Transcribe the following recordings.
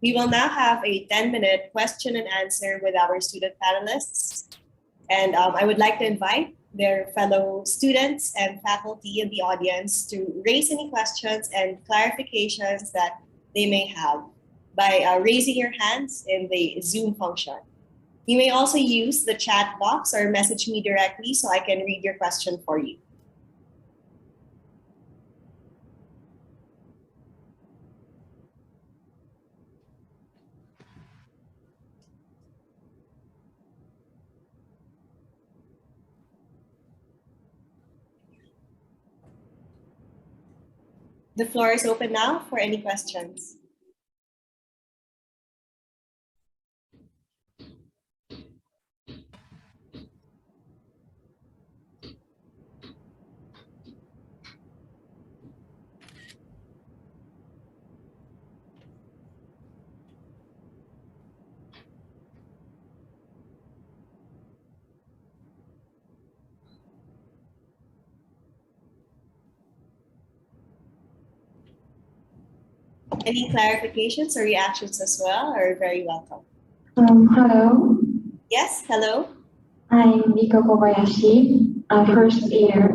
We will now have a 10-minute question and answer with our student panelists. And I would like to invite their fellow students and faculty in the audience to raise any questions and clarifications that they may have by raising your hands in the Zoom function. You may also use the chat box or message me directly so I can read your question for you. The floor is open now for any questions. Any clarifications or reactions as well are very welcome. Hello. Yes, hello. I'm Miko Kobayashi, a first year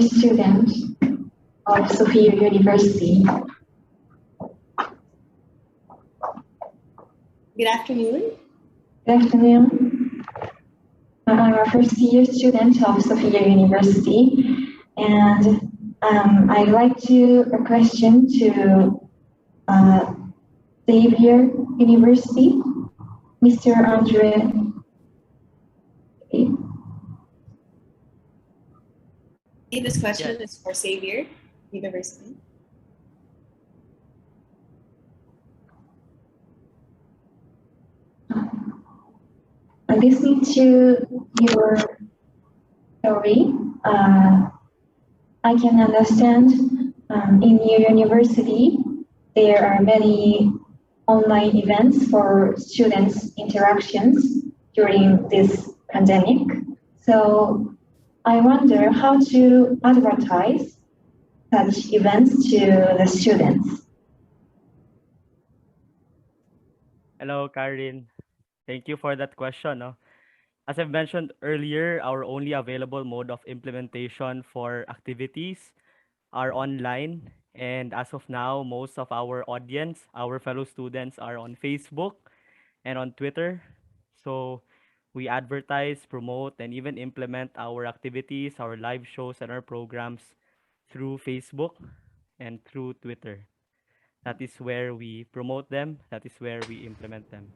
student of Sophia University. Good afternoon. Good afternoon. I'm a first year student of Sophia University, and I'd like to a question to Xavier University, Mr. Andre. This question is for Xavier University. Listening to your story, I can understand in your university there are many online events for students' interactions during this pandemic. So I wonder how to advertise such events to the students. Hello, Karin. Thank you for that question. As I've mentioned earlier, our only available mode of implementation for activities are online. And as of now, most of our audience, our fellow students, are on Facebook and on Twitter. So we advertise, promote, and even implement our activities, our live shows, and our programs through Facebook and through Twitter. That is where we promote them. That is where we implement them.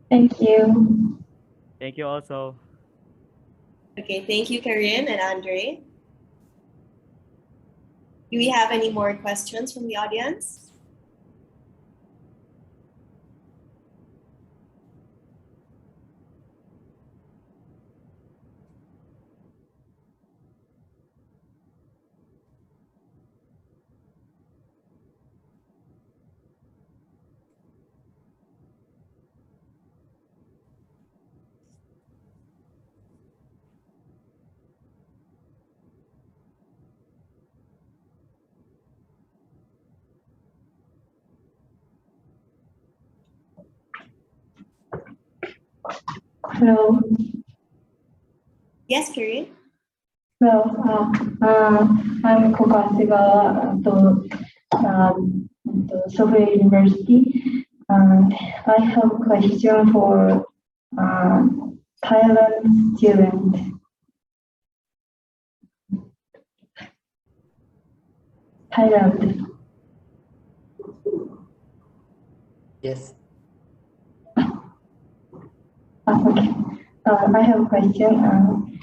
Thank you. Thank you also. Okay, thank you, Karin and Andre. Do we have any more questions from the audience? Hello. Yes, Karin. Well, I'm Kokasiga to Sophia University. I have a question for Thailand student. Thailand. Yes. Okay. I have a question.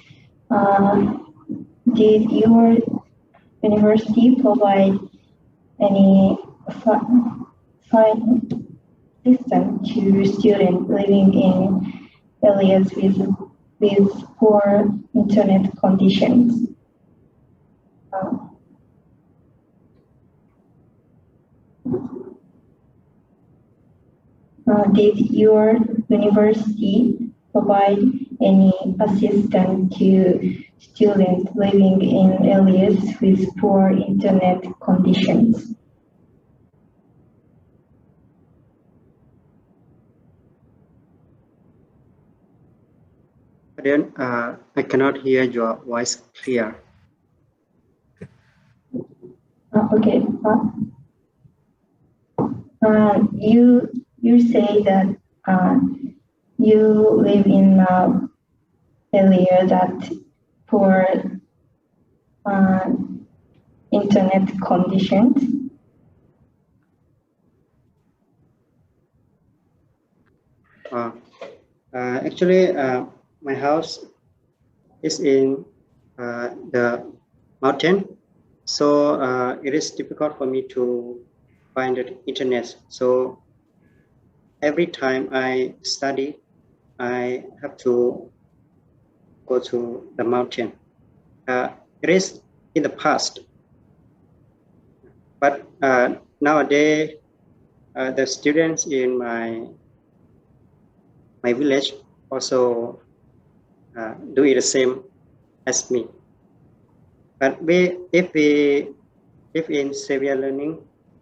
Did your university provide any fine system to students living in areas with poor internet conditions? Did your university provide any assistance to students living in areas with poor internet conditions? Then I cannot hear your voice clear. Okay. You say that you live in an area that for internet conditions. Actually, my house is in the mountain, so it is difficult for me to find the internet. So every time I study, I have to go to the mountain. It is in the past, but nowadays the students in my village also do it the same as me. But if in severe learning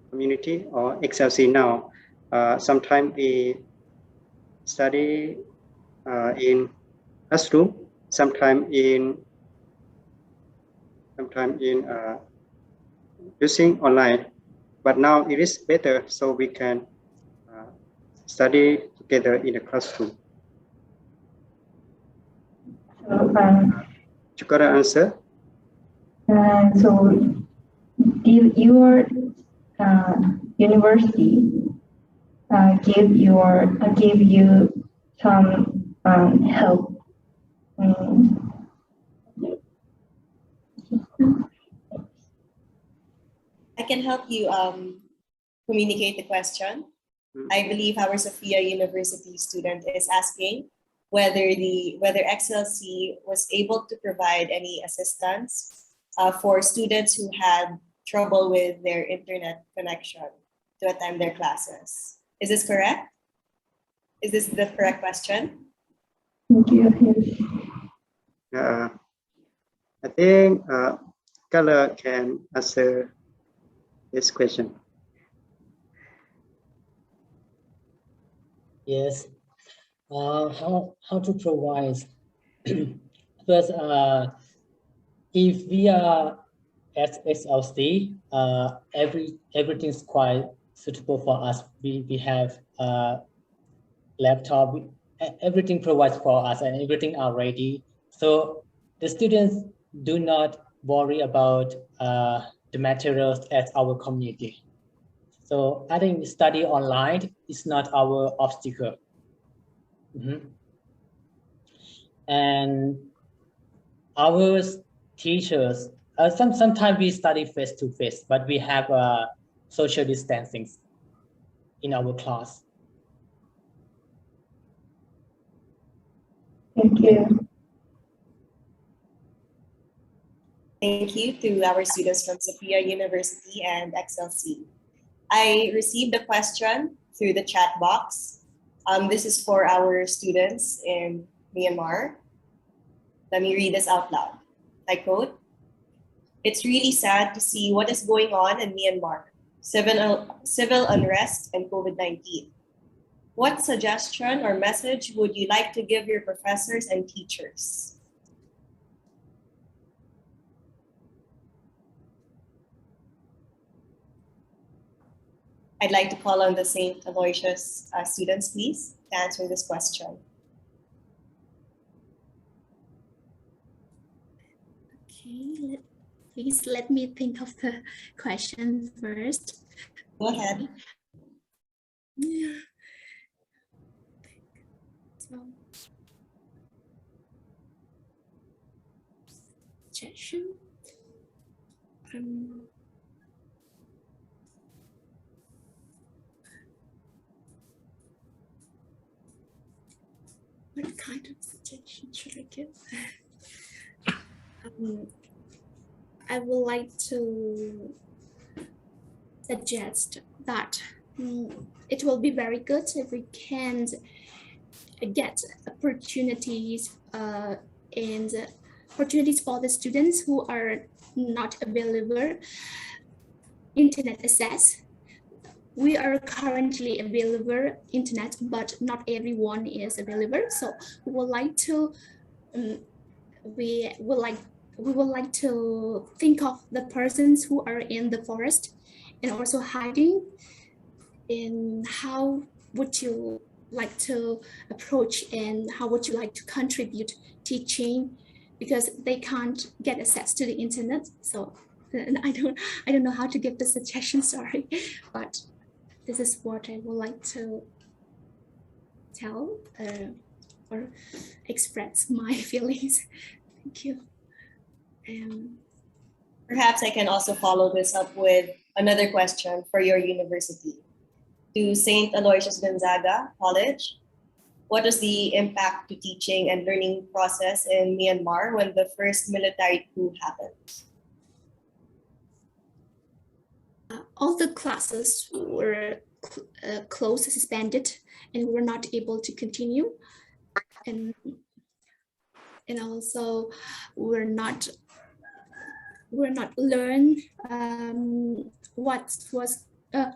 community or XLC now, sometimes we study in classroom, sometimes in using online. But now it is better, so we can study together in the classroom. So, you got an answer? So your university gave you some help. I can help you communicate the question. I believe our Sophia University student is asking whether XLC was able to provide any assistance for students who had trouble with their internet connection to attend their classes. Is this correct? Is this the correct question? Thank you. I think Color can answer this question. Yes. How to provide? First, if we are at XLC, everything is quite suitable for us. We have laptop, everything provides for us, and everything are ready. So the students do not worry about the materials at our community. So I think study online is not our obstacle. And our teachers, sometimes we study face to face, but we have social distancing in our class. Thank you. Thank you to our students from Sophia University and XLC. I received a question through the chat box. This is for our students in Myanmar. Let me read this out loud. I quote, "It's really sad to see what is going on in Myanmar, civil unrest and COVID-19. What suggestion or message would you like to give your professors and teachers?" I'd like to call on the St. Aloysius students, please, to answer this question. Okay, please let me think of the question first. Go ahead. Suggestion. What kind of suggestion should I give? I would like to suggest that it will be very good if we can get opportunities and opportunities for the students who are not available internet access. We are currently available internet, but not everyone is available. So we would like to we would like to think of the persons who are in the forest and also hiding. And how would you like to approach, and how would you like to contribute teaching, because they can't get access to the internet? So I don't know how to give the suggestion, sorry, but this is what I would like to tell or express my feelings. Thank you. Perhaps I can also follow this up with another question for your university. To St. Aloysius Gonzaga College, what was the impact to teaching and learning process in Myanmar when the first military coup happened? All the classes were closed, suspended, and we were not able to continue. And also we're not learn what was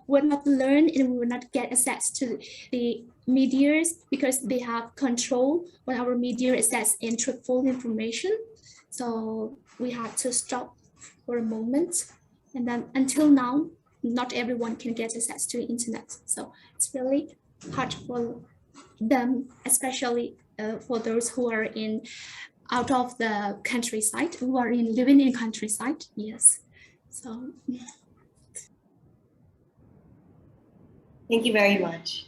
would not learn, and we will not get access to the medias because they have control on our media access and truthful information. So we had to stop for a moment, and then until now, not everyone can get access to the internet. So it's really hard for them, especially for those who are in out of the countryside, who are living in countryside. Yes. So Thank you very much.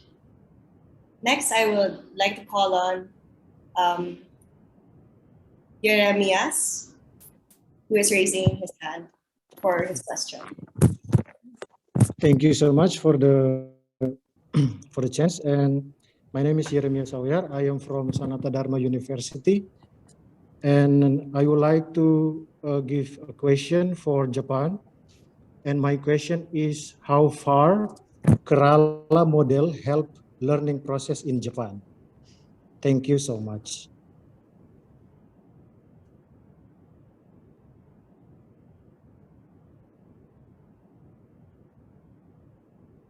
Next, I would like to call on Jeremias, who is raising his hand for his question. Thank you so much for the for the chance. And my name is Jeremias Sawyar. I am from Sanata Dharma University, and I would like to give a question for Japan. And my question is, how far Kerala model help learning process in Japan? Thank you so much.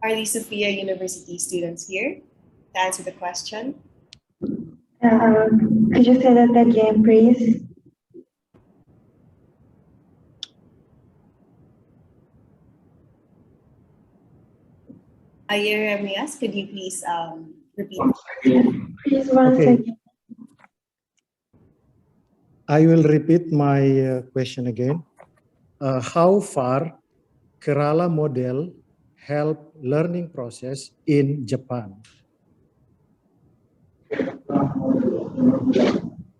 Are the Sophia University students here to answer the question? Could you say that again, please? Jeremias, could you please repeat? Please once Okay. again. I will repeat my question again. How far Kerala model help learning process in Japan?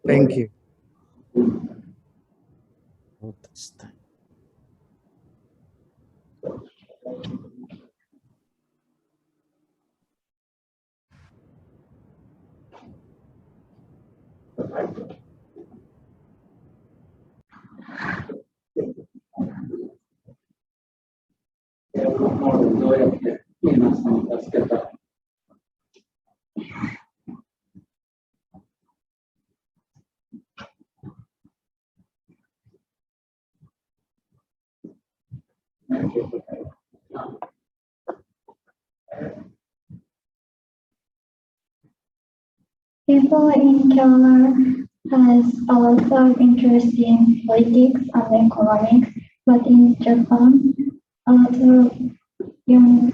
Thank you. Oh, that's time. People in Kerala has a lot of interest in politics and economics, but in Japan, a lot of young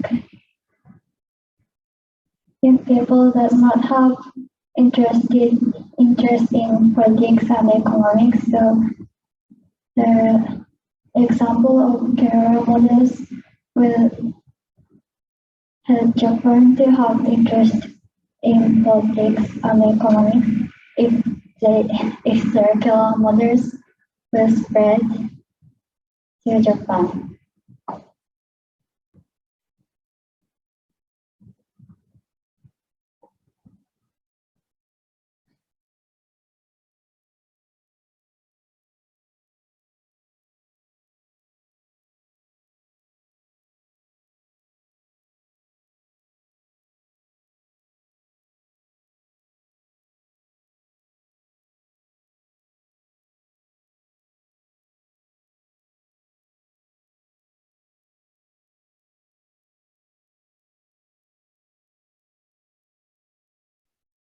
people does not have interest in politics and economics. So the example of Kerala models will help Japan to have interest in politics and economics if circular models will spread to Japan.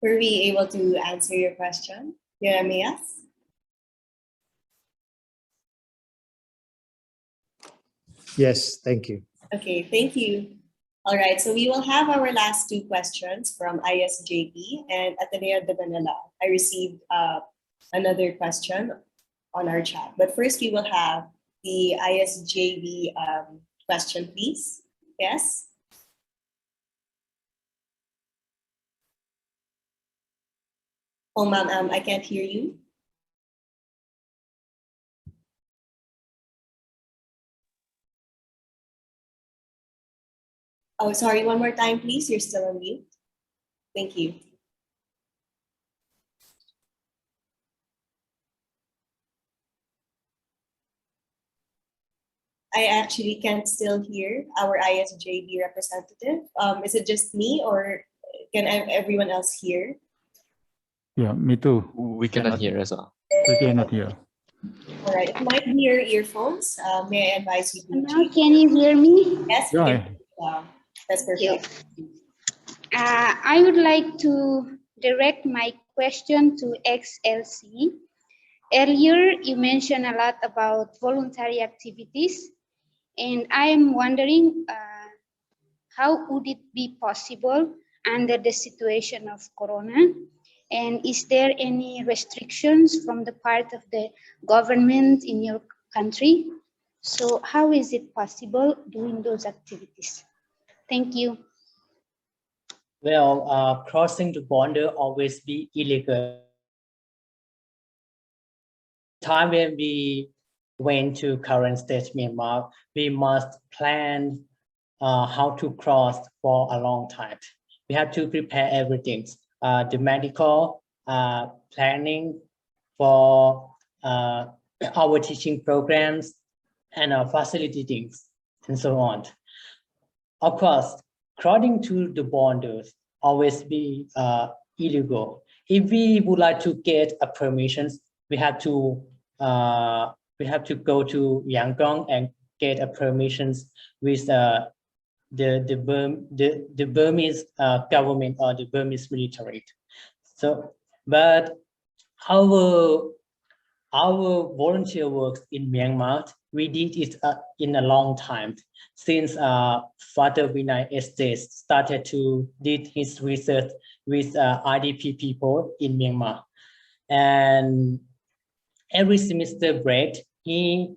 Were we able to answer your question? Jeremias? Yes, thank you. Okay, thank you. All right, so we will have our last two questions from ISJB and Ateneo de Manila. I received another question on our chat, but first we will have the ISJB question, please. Yes? Oh, ma'am, I can't hear you. Oh, sorry, one more time, please. You're still on mute. Thank you. I actually can't still hear our ISJB representative. Is it just me or can everyone else hear? Yeah, me too. We cannot hear as well. We cannot hear. All right, it might be your earphones. May I advise you to Now, can you hear me? Yes, Yeah. that's perfect. I would like to direct my question to XLC. Earlier, you mentioned a lot about voluntary activities, and I am wondering how would it be possible under the situation of Corona? And is there any restrictions from the part of the government in your country? So how is it possible doing those activities? Thank you. Well, crossing the border always be illegal. Time when we went to current state Myanmar, we must plan how to cross for a long time. We have to prepare everything, the medical planning for our teaching programs and facility things and so on. Of course, crossing to the borders always be illegal. If we would like to get a permissions, we have to go to Yangon and get a permissions with the Burmese government or the Burmese military. So, but our volunteer work in Myanmar, we did it in a long time since Father Vinay Estes started to did his research with IDP people in Myanmar, and every semester break he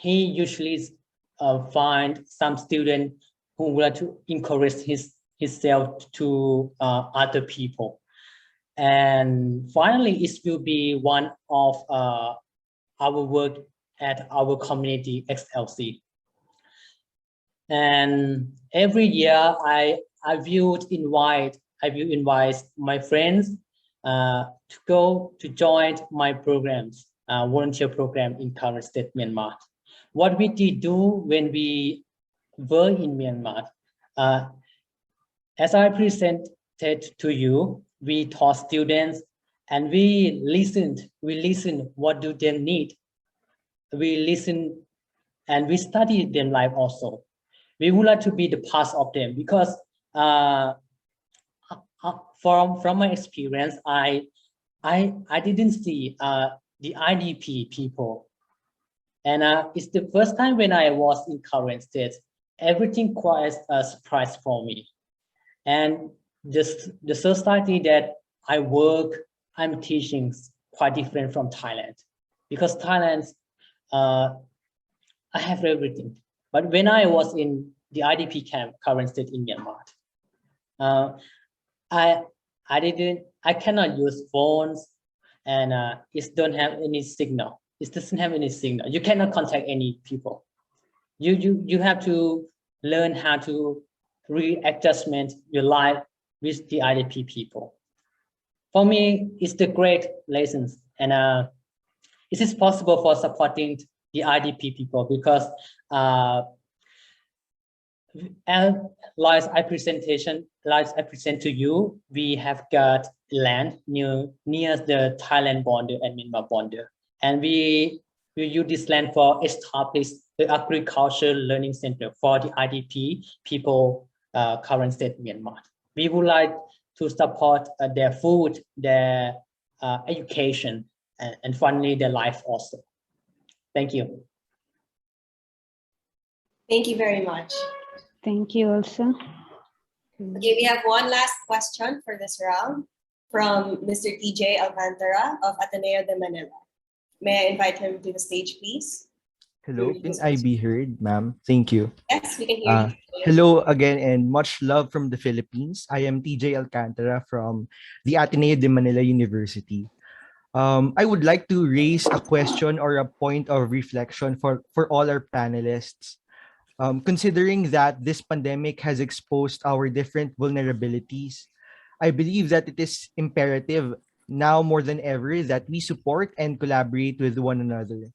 usually find some student who would like to encourage himself to other people. And finally, it will be one of our work at our community XLC. And every year I will invite my friends to join my programs, volunteer program in current state Myanmar. What we did do when we were in Myanmar, as I presented to you, we taught students and we listened what do they need. We listen and we studied their life also. We would like to be the part of them because from my experience, I didn't see the IDP people. And it's the first time when I was in current state, everything quite a surprise for me. And the society that I'm teaching quite different from Thailand, because Thailand, I have everything. But when I was in the IDP camp, current state in Myanmar, I cannot use phones, and it don't have any signal. It doesn't have any signal. You cannot contact any people. You have to learn how to readjustment your life with the IDP people. For me, it's the great lessons, and it is possible for supporting the IDP people because like I present to you, we have got land near the Thailand border and Myanmar border, and we use this land for establish the agriculture learning center for the IDP people current state Myanmar. We would like to support their food, their education, and finally their life also. Thank you. Thank you very much. Thank you also. Okay, we have one last question for this round from Mr. TJ Alcantara of Ateneo de Manila. May I invite him to the stage, please? Hello, can I be heard, ma'am? Thank you. Yes, we can hear you. Hello again and much love from the Philippines. I am TJ Alcantara from the Ateneo de Manila University. I would like to raise a question or a point of reflection for all our panelists. Considering that this pandemic has exposed our different vulnerabilities, I believe that it is imperative now more than ever that we support and collaborate with one another.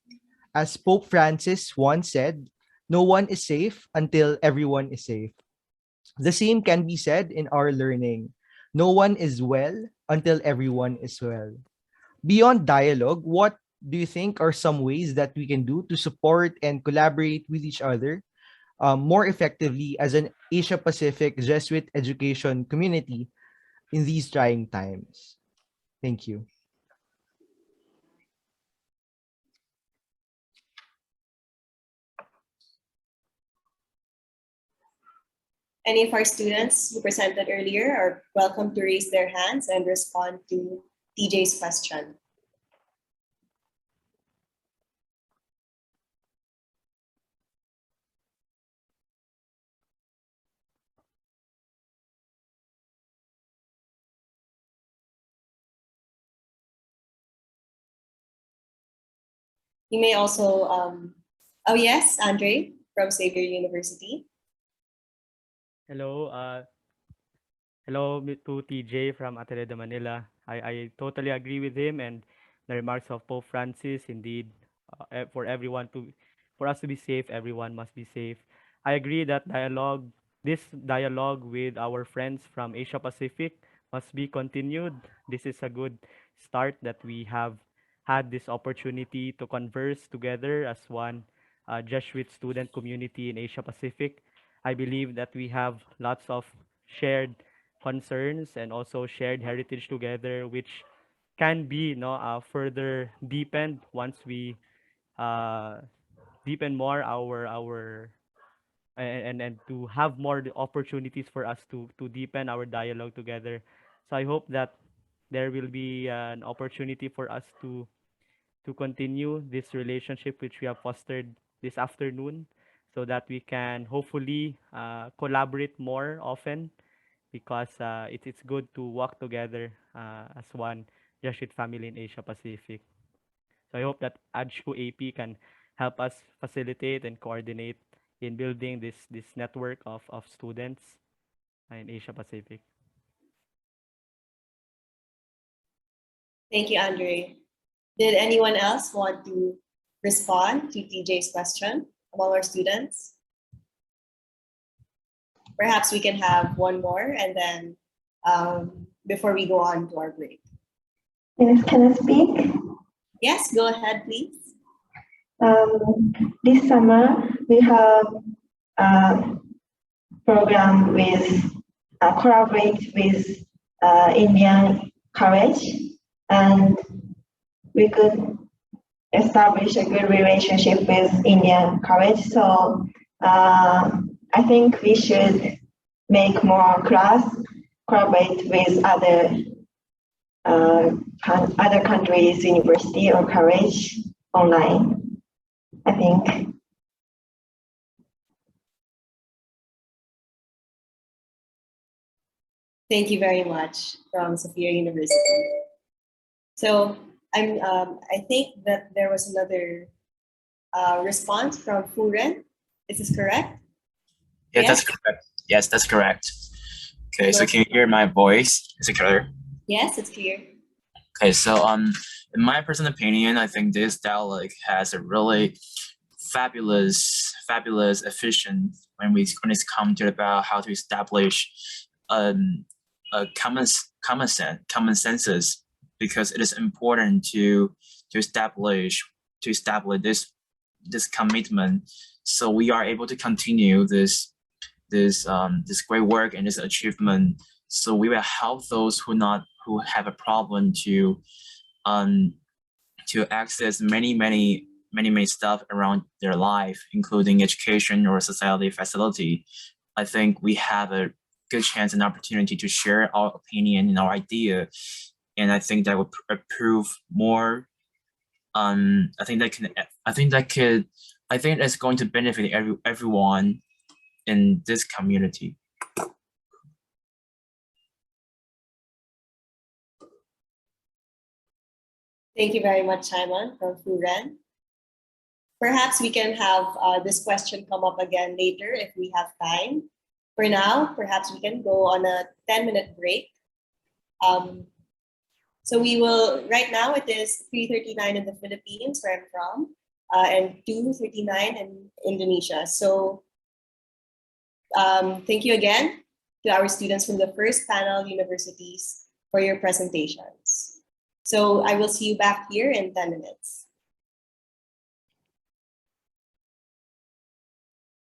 As Pope Francis once said, no one is safe until everyone is safe. The same can be said in our learning. No one is well until everyone is well. Beyond dialogue, what do you think are some ways that we can do to support and collaborate with each other more effectively as an Asia Pacific Jesuit education community in these trying times? Thank you. Any of our students who presented earlier are welcome to raise their hands and respond to TJ's question. You may also, oh yes, Andre from Xavier University. Hello, hello to TJ from Ateneo de Manila. I totally agree with him and the remarks of Pope Francis. Indeed, for for us to be safe, everyone must be safe. I agree that this dialogue with our friends from Asia Pacific must be continued. This is a good start that we have had this opportunity to converse together as one Jesuit student community in Asia Pacific. I believe that we have lots of shared concerns and also shared heritage together, which can be further deepened once we uh, deepen more our and to have more opportunities for us to deepen our dialogue together. So I hope that there will be an opportunity for us to continue this relationship which we have fostered this afternoon so that we can hopefully collaborate more often because it's good to work together as one Jesuit family in Asia Pacific. So I hope that ADSHU AP can help us facilitate and coordinate in building this network of students in Asia Pacific. Thank you, Andre. Did anyone else want to respond to TJ's question among our students? Perhaps we can have one more and then before we go on to our break. Yes, can I speak? Yes, go ahead, please. This summer, we have a program with collaborate with Indian college, and we could establish a good relationship with Indian college. So I think we should make more class, collaborate with other countries, university or college online, I think. Thank you very much from Sophia University. So I think that there was another response from Furen. Is this correct? Yeah, that's correct. Yes, that's correct. Okay, so can you hear my voice? Is it clear? Yes, it's clear. Okay, so in my personal opinion, I think this dialogue has a really fabulous efficient when it's come to about how to establish a common consensus, because it is important to establish this commitment, so we are able to continue this great work and this achievement. So we will help those who who have a problem to access many stuff around their life, including education or society facility. I think we have a good chance and opportunity to share our opinion and our idea, and I think that would prove more. I think that's going to benefit everyone in this community. Thank you very much, Simon from Furen. Perhaps we can have this question come up again later if we have time. For now, perhaps we can go on a 10-minute break. So we will, right now it is 3:39 in the Philippines, where I'm from, and 2:39 in Indonesia. So thank you again to our students from the first panel universities for your presentations. So I will see you back here in 10 minutes.